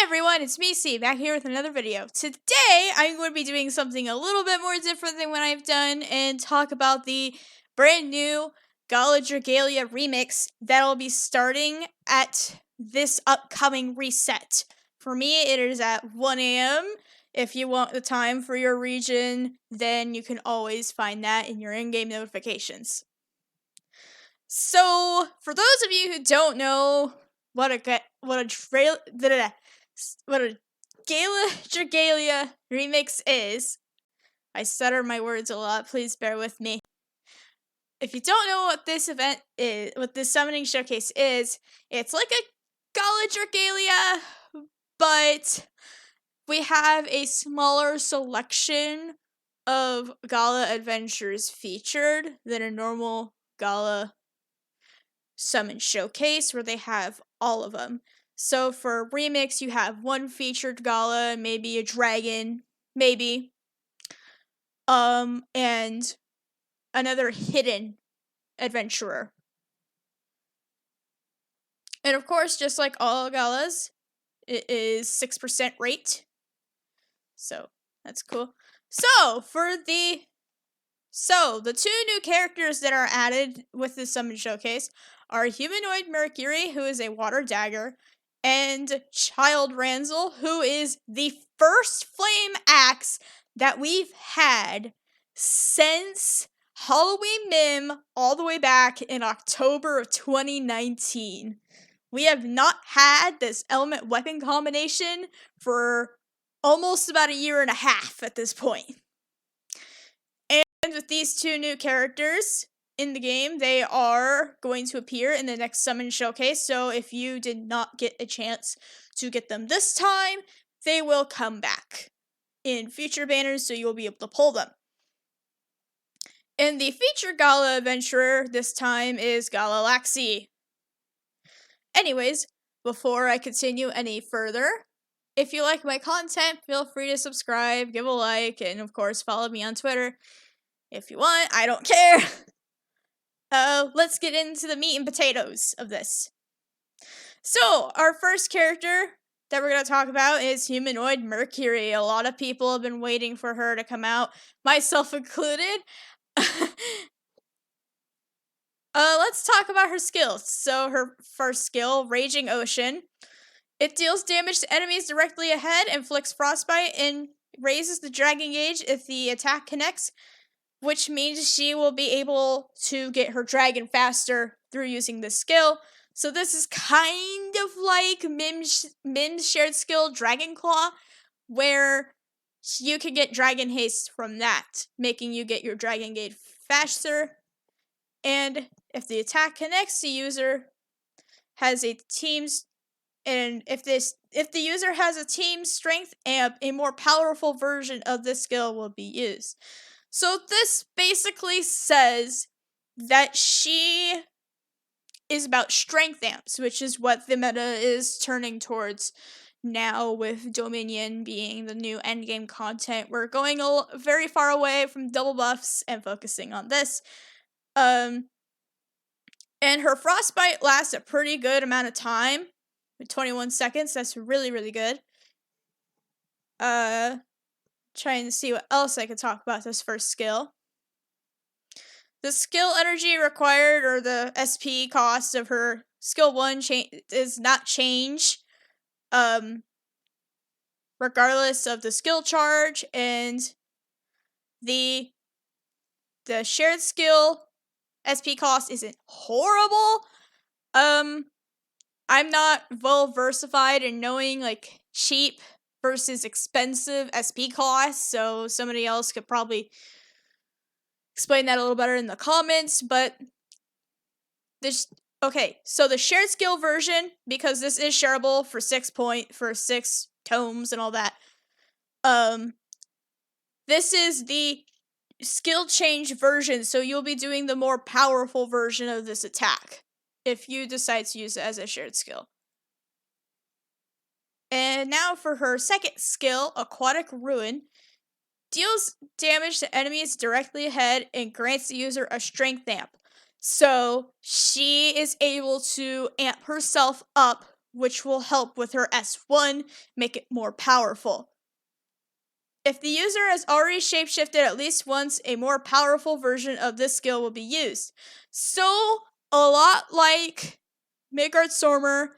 everyone, it's me, C, back here with another video. Today, I'm going to be doing something a little bit more different than what I've done and talk about the brand new Gala Dragalia remix that'll be starting at this upcoming reset. For me, it is at 1 a.m. If you want the time for your region, then you can always find that in your in-game notifications. So, for those of you who don't know what a Gala Dragalia remix is, I stutter my words a lot, please bear with me. If you don't know what this event is, what this summoning showcase is, it's like a Gala Dragalia, but we have a smaller selection of Gala adventures featured than a normal Gala summon showcase where they have all of them. So for Remix, you have one featured Gala, maybe a dragon, maybe, and another hidden adventurer. And of course, just like all Galas, it is 6% rate. So that's cool. So the two new characters that are added with the summon showcase are Humanoid Mercury, who is a water dagger, and Kid Ranzal, who is the first flame axe that we've had since Halloween Mim all the way back in October of 2019. We have not had this element weapon combination for almost about a year and a half at this point. And with these two new characters in the game, they are going to appear in the next summon showcase, so if you did not get a chance to get them this time, they will come back in future banners, so you'll be able to pull them. And the featured Gala adventurer this time is Gala Laxi. Anyways, before I continue any further, if you like my content, feel free to subscribe, give a like, and of course follow me on Twitter. If you want, I don't care. Let's get into the meat and potatoes of this. So, our first character that we're going to talk about is Humanoid Mercury. A lot of people have been waiting for her to come out, myself included. Let's talk about her skills. So, her first skill, Raging Ocean. It deals damage to enemies directly ahead, inflicts frostbite, and raises the dragon gauge if the attack connects, which means she will be able to get her dragon faster through using this skill. So this is kind of like Mim's shared skill, Dragon Claw, where you can get Dragon Haste from that, making you get your dragon gauge faster. And if the attack connects, the user has a team's, and if the user has a team strength amp, a more powerful version of this skill will be used. So this basically says that she is about strength amps, which is what the meta is turning towards now with Dominion being the new endgame content. We're going very far away from double buffs and focusing on this. And her frostbite lasts a pretty good amount of time, 21 seconds. That's really, really good. Trying to see what else I could talk about this first skill. The skill energy required, or the SP cost of her skill 1 does not change, regardless of the skill charge, and the shared skill SP cost isn't horrible. I'm not well versified in knowing like cheap versus expensive SP costs, so somebody else could probably explain that a little better in the comments, but okay, so the shared skill version, because this is shareable for 6 tomes and all that, this is the skill change version, so you'll be doing the more powerful version of this attack if you decide to use it as a shared skill. And now for her second skill, Aquatic Ruin. Deals damage to enemies directly ahead and grants the user a strength amp. So she is able to amp herself up which will help with her S1, make it more powerful. If the user has already shapeshifted at least once, a more powerful version of this skill will be used. So, a lot like Midgard Stormer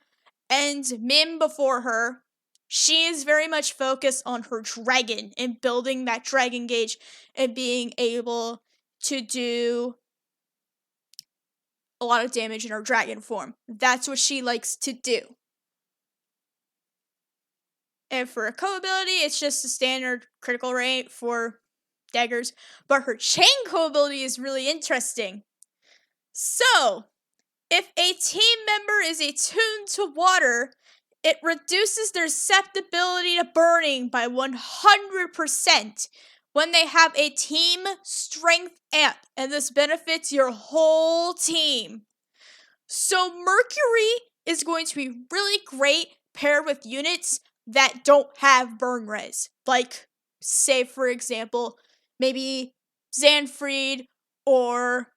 and Mim before her, she is very much focused on her dragon and building that dragon gauge and being able to do a lot of damage in her dragon form. That's what she likes to do. And for a co-ability, it's just a standard critical rate for daggers. But her chain co-ability is really interesting. So, if a team member is attuned to water, it reduces their susceptibility to burning by 100% when they have a team strength amp, and this benefits your whole team. So Mercury is going to be really great paired with units that don't have burn res. Like, say for example, maybe Xanfried or...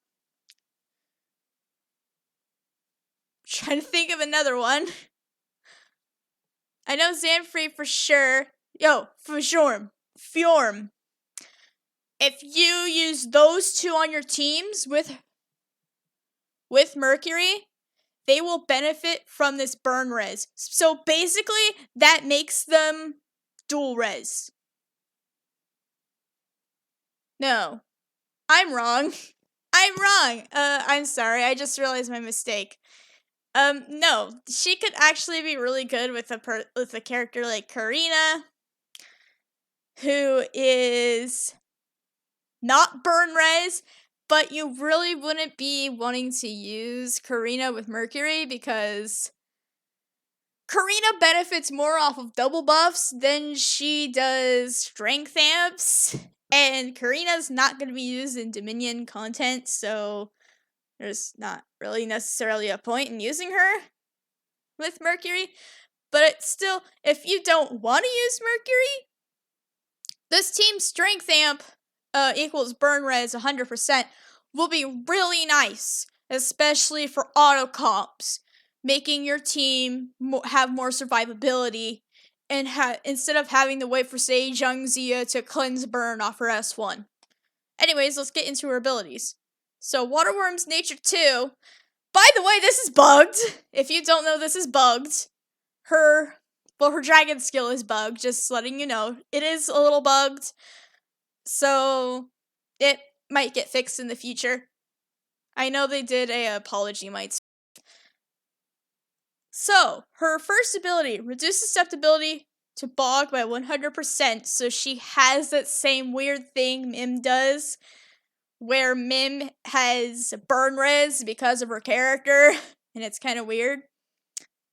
trying to think of another one. I know Xanfried for sure. Fjorm. If you use those two on your teams with Mercury, they will benefit from this burn res. So basically, that makes them dual res. No. I'm wrong. I'm sorry, I just realized my mistake. No. She could actually be really good with a character like Karina, who is not burn res, but you really wouldn't be wanting to use Karina with Mercury because Karina benefits more off of double buffs than she does strength amps, and Karina's not going to be used in Dominion content, so there's not really necessarily a point in using her with Mercury. But still, if you don't want to use Mercury, this team strength amp equals burn res 100% will be really nice, especially for auto comps, making your team have more survivability and instead of having to wait for, say, Zhang Zia to cleanse burn off her S1. Anyways, let's get into her abilities. So, Waterworm's Nature 2. By the way, this is bugged. If you don't know, this is bugged. Her dragon skill is bugged, just letting you know. It is a little bugged. So, it might get fixed in the future. I know they did a apology, might. So, her first ability, reduce susceptibility to bog by 100%, so she has that same weird thing Mim does, where Mim has burn res because of her character, and it's kind of weird.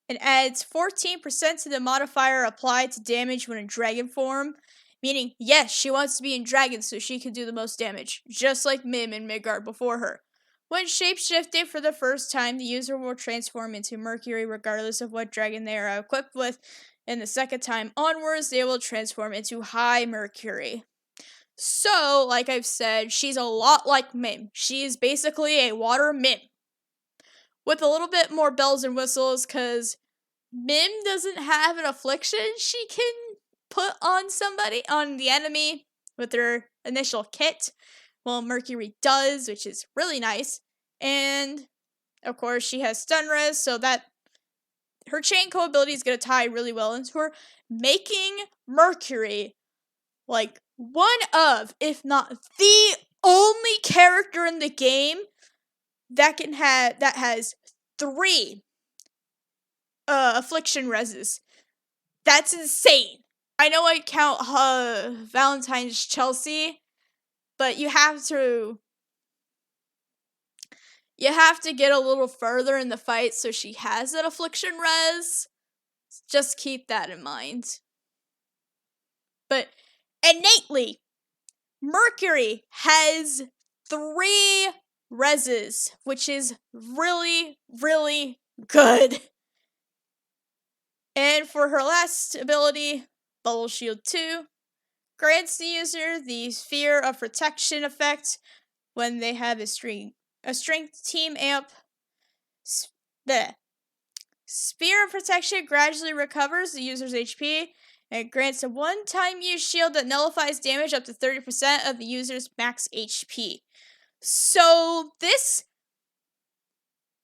It adds 14% to the modifier applied to damage when in dragon form, meaning, yes, she wants to be in dragon so she can do the most damage, just like Mim and Midgard before her. When shapeshifting for the first time, the user will transform into Mercury regardless of what dragon they are equipped with, and the second time onwards, they will transform into High Mercury. So, like I've said, she's a lot like Mim. She is basically a water Mim, with a little bit more bells and whistles, because Mim doesn't have an affliction she can put on somebody, on the enemy, with her initial kit. Well, Mercury does, which is really nice. And, of course, she has stun res, so that her chain co-ability is going to tie really well into her, making Mercury, like, one of, if not the only character in the game that has 3 affliction reses. That's insane. I know I count Valentine's Chelsea, but you have to get a little further in the fight so she has that affliction res. Just keep that in mind. But innately, Mercury has 3 reses, which is really, really good. And for her last ability, Bubble Shield 2, grants the user the Sphere of Protection effect when they have a strength team amp. Sphere of Protection gradually recovers the user's HP and grants a one-time use shield that nullifies damage up to 30% of the user's max HP. So this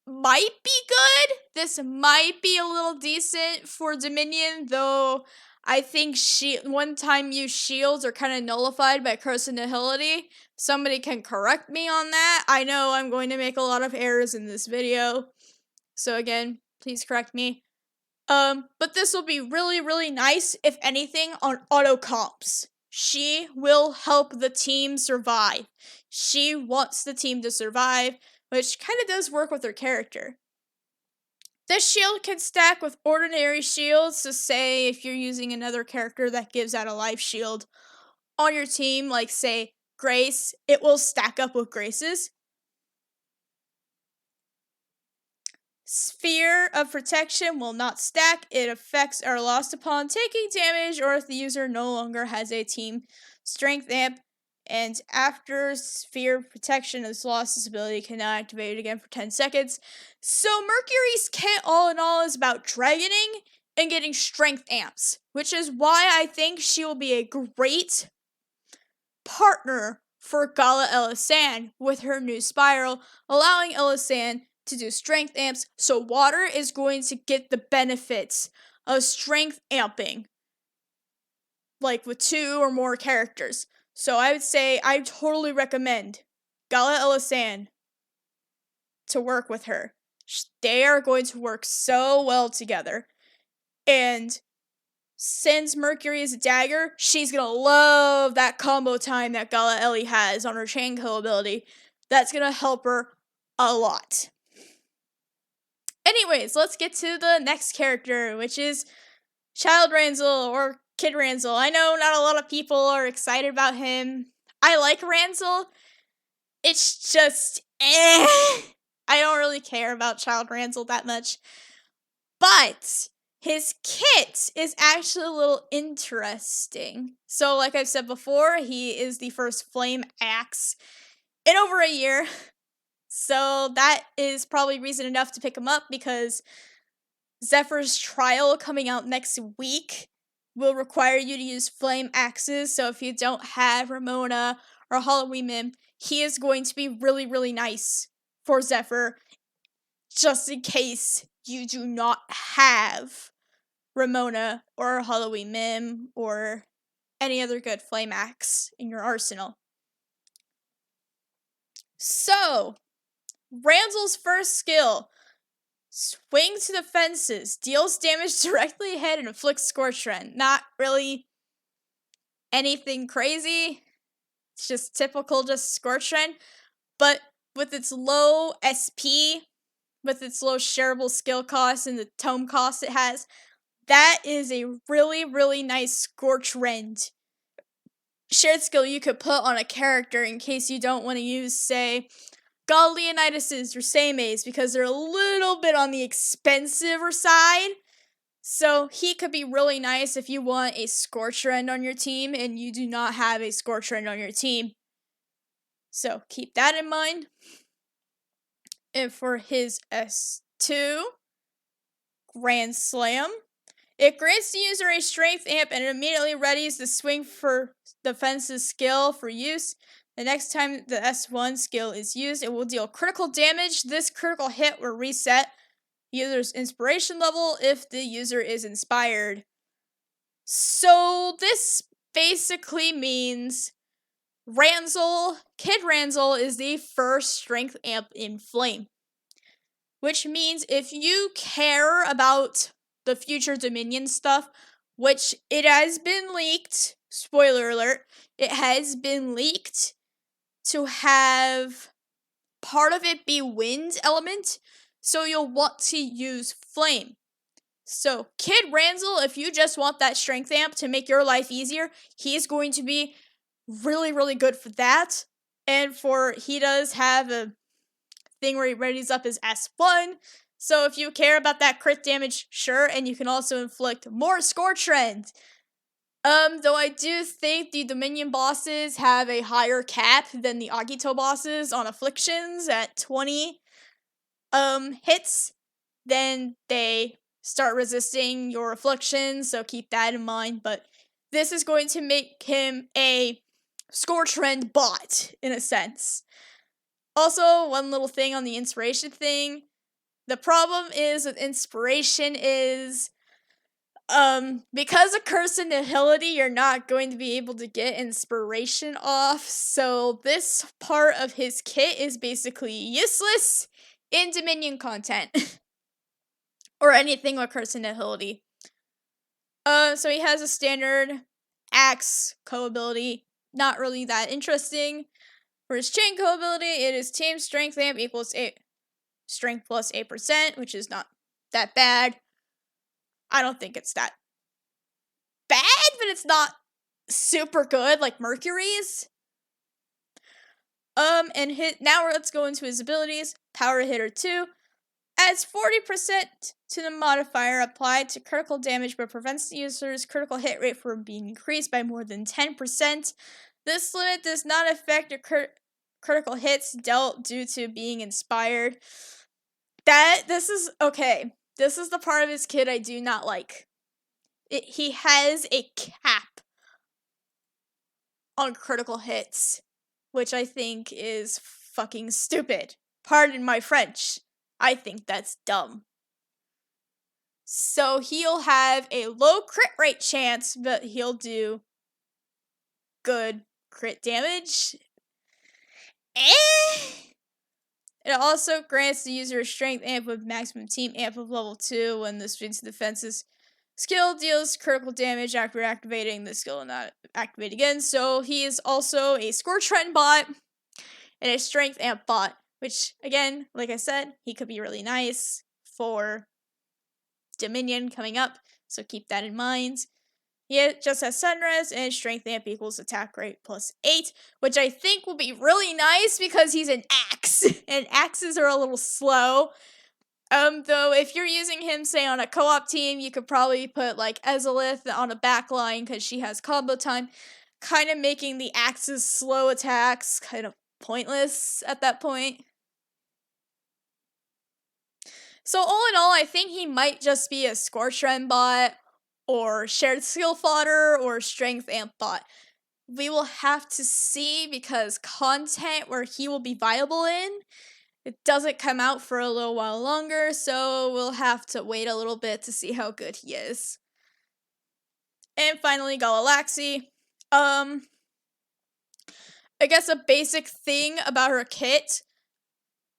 might be good. This might be a little decent for Dominion, though I think one-time use shields are kind of nullified by Curse of Nihility. Somebody can correct me on that. I know I'm going to make a lot of errors in this video. So again, please correct me. But this will be really, really nice, if anything, on auto comps. She will help the team survive. She wants the team to survive, which kind of does work with her character. This shield can stack with ordinary shields, so say if you're using another character that gives out a life shield on your team, like say Grace, it will stack up with Grace's. Sphere of Protection will not stack. It effects are lost upon taking damage or if the user no longer has a team strength amp, and after Sphere of Protection is lost, this ability cannot activate it again for 10 seconds. So Mercury's kit all in all is about dragoning and getting strength amps, which is why I think she will be a great partner for Gala Laxi with her new spiral, allowing Laxi to do strength amps, so water is going to get the benefits of strength amping, like with 2 or more characters. So I would say I totally recommend Gala Laxi to work with her. They are going to work so well together. And since Mercury is a dagger, she's gonna love that combo time that Gala Ellie has on her chain kill ability. That's gonna help her a lot. Anyways, let's get to the next character, which is Child Ranzel, or Kid Ranzal. I know not a lot of people are excited about him. I like Ranzel. It's just, I don't really care about Child Ranzel that much. But his kit is actually a little interesting. So, like I've said before, he is the first flame axe in over a year. So that is probably reason enough to pick him up, because Zephyr's trial coming out next week will require you to use flame axes. So if you don't have Ramona or Halloween Mim, he is going to be really, really nice for Zephyr, just in case you do not have Ramona or Halloween Mim or any other good flame axe in your arsenal. So Ranzel's first skill, Swing to the Fences, deals damage directly ahead and inflicts Scorch Rend. Not really anything crazy, it's just typical, just Scorch Rend, but with its low SP, with its low shareable skill cost and the tome cost it has, that is a really, really nice Scorch Rend shared skill you could put on a character in case you don't want to use, say, Gala Leonidas's or Seime's, because they're a little bit on the expensive side. So he could be really nice if you want a Scorch Rend on your team and you do not have a Scorch Rend on your team. So keep that in mind. And for his S2, Grand Slam, it grants the user a strength amp and it immediately readies the Swing for the Fences skill for use. The next time the S1 skill is used, it will deal critical damage. This critical hit will reset the user's inspiration level if the user is inspired. So this basically means Kid Ranzal is the first strength amp in Flame. Which means if you care about the future Dominion stuff, which it has been leaked, spoiler alert, it has been leaked to have part of it be wind element, so you'll want to use flame. So Kid Ranzal, if you just want that strength amp to make your life easier, he's going to be really, really good for that. And he does have a thing where he readies up his S1, so if you care about that crit damage, sure, and you can also inflict more Scorch Rend. Though I do think the Dominion bosses have a higher cap than the Agito bosses on afflictions at 20 hits. then they start resisting your afflictions, so keep that in mind. But this is going to make him a score trend bot, in a sense. Also, one little thing on the inspiration thing. The problem is with inspiration is, because of Curse and Nihility, you're not going to be able to get inspiration off, so this part of his kit is basically useless in Dominion content. Or anything with Curse and Nihility. So he has a standard Axe co-ability, not really that interesting. For his chain co-ability, it is Team Strength Amp equals 8, Strength plus 8%, which is not that bad. I don't think it's that bad, but it's not super good like Mercury's. Now let's go into his abilities. Power Hitter 2 adds 40% to the modifier applied to critical damage, but prevents the user's critical hit rate from being increased by more than 10%. This limit does not affect your critical hits dealt due to being inspired. This is the part of his kit I do not like. He has a cap on critical hits, which I think is fucking stupid. Pardon my French. I think that's dumb. So he'll have a low crit rate chance, but he'll do good crit damage. It also grants the user a strength amp with maximum team amp of level 2 when the Strength Defense's skill deals critical damage after activating. The skill will not activate again. So he is also a score trend bot and a strength amp bot, which, again, like I said, he could be really nice for Dominion coming up, so keep that in mind. He just has Sunrise and strength amp equals attack rate plus 8, which I think will be really nice because he's an axe, and axes are a little slow. Though if you're using him, say, on a co-op team, you could probably put, like, Ezalith on a backline because she has combo time, kind of making the axe's slow attacks kind of pointless at that point. So all in all, I think he might just be a score trend bot, or shared skill fodder, or strength amp bot. We will have to see, because content where he will be viable in, it doesn't come out for a little while longer, so we'll have to wait a little bit to see how good he is. And finally, Gala Laxi. I guess a basic thing about her kit,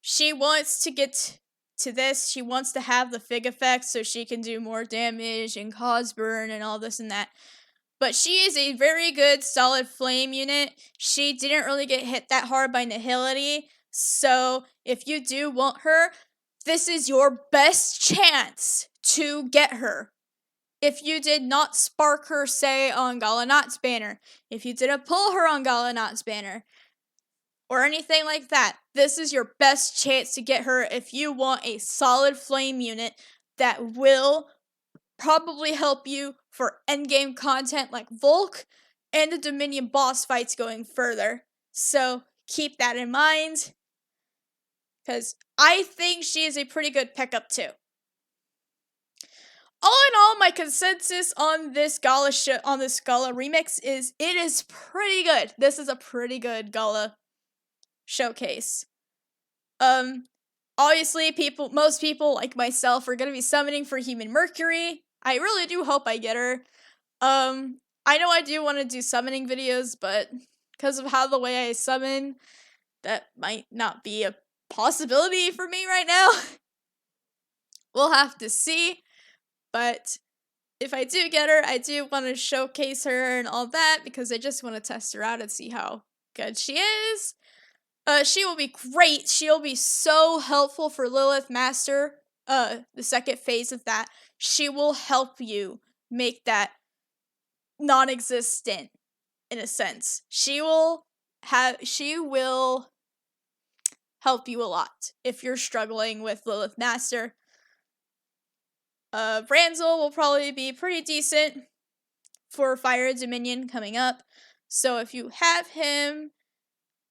she wants to get to this, she wants to have the Fig effect so she can do more damage and cause burn and all this and that. But she is a very good solid flame unit. She didn't really get hit that hard by Nihility, so if you do want her, this is your best chance to get her. If you did not spark her, say, on Gala Laxi's banner, if you didn't pull her on Gala Laxi's banner, or anything like that, this is your best chance to get her if you want a solid flame unit that will probably help you for endgame content like Volk and the Dominion boss fights going further. So keep that in mind, because I think she is a pretty good pickup too. All in all, my consensus on this Gala remix is it is pretty good. This is a pretty good Gala showcase. Obviously most people like myself are gonna be summoning for Humanoid Mercury. I really do hope I get her. I know I do want to do summoning videos, but because of how the way I summon, that might not be a possibility for me right now. We'll have to see, but if I do get her, I do want to showcase her and all that, because I just want to test her out and see how good she is. She will be great. She'll be so helpful for Lilith Master, the second phase of that. She will help you make that non-existent, in a sense. She will help you a lot if you're struggling with Lilith Master. Ranzel will probably be pretty decent for Fire Dominion coming up. So if you have him,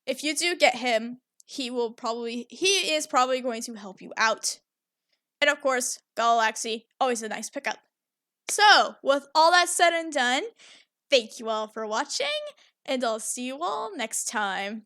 if you do get him, he is probably going to help you out. And of course, Gala Laxi, always a nice pickup. So, with all that said and done, thank you all for watching, and I'll see you all next time.